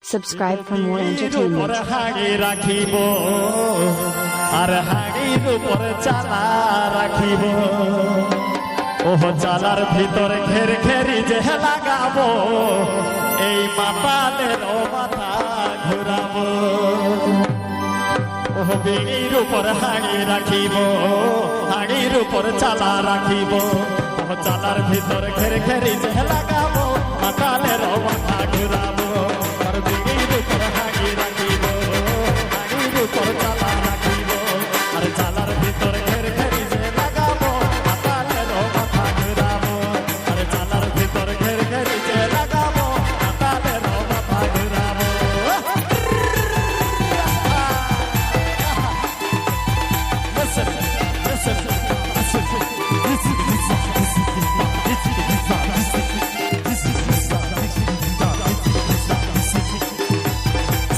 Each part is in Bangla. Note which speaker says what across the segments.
Speaker 1: Subscribe for more entertainment.
Speaker 2: রাখিব আর হাড়ির উপর চালা রাখিব ওহ চালার ভিতর ঘের ঘেরি যে লাগাবো এই মাতালের মাথা ঘুরাবো ওহ বিড়ির উপর হাড়ি রাখিব হাড়ির উপর চালা রাখিব ওহ চালার ভিতর ঘের ঘেরি যে লাগাবো মাতালের মাথা ঘুরাবো আর বিড়ির উপর হাড়ি রাখিব হাড়ির উপর চালা রাখিব আর চালার ভিতর ঘের ঘেরি যে লাগাবো মাতালের মাথা ঘুরাবো আর চালার ভিতর ঘের ঘেরি যে লাগাবো মাতালের মাথা ঘুরাবো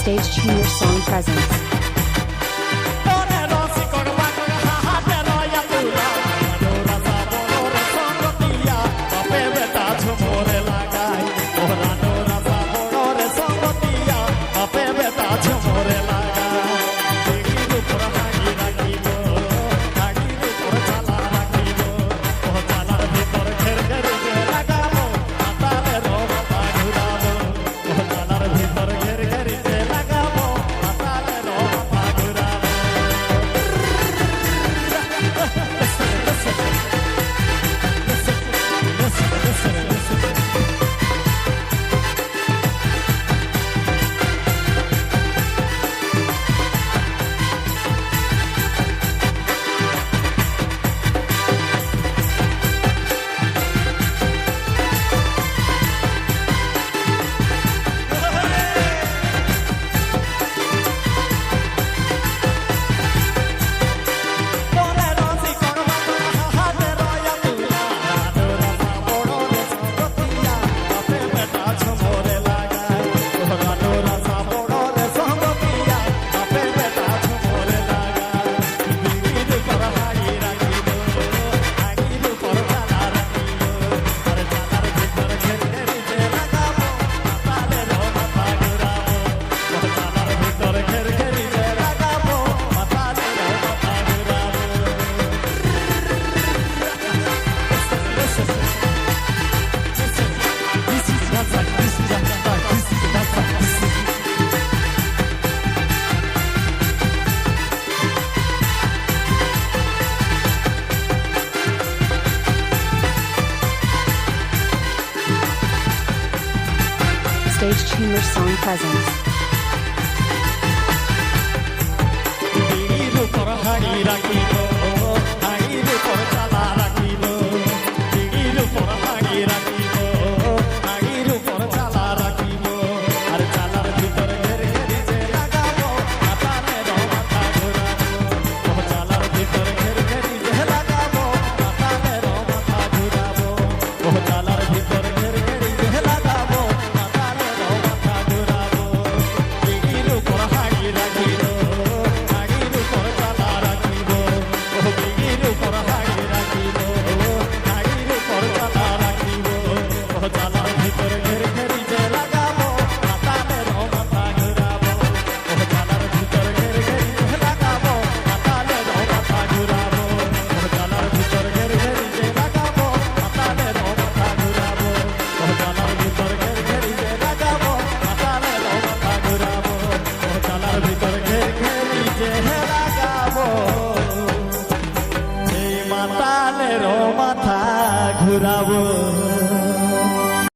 Speaker 1: Stage Junior Song Presents. Stage Junior Song Presents.
Speaker 2: মাতালের মাথা ঘুরাবো।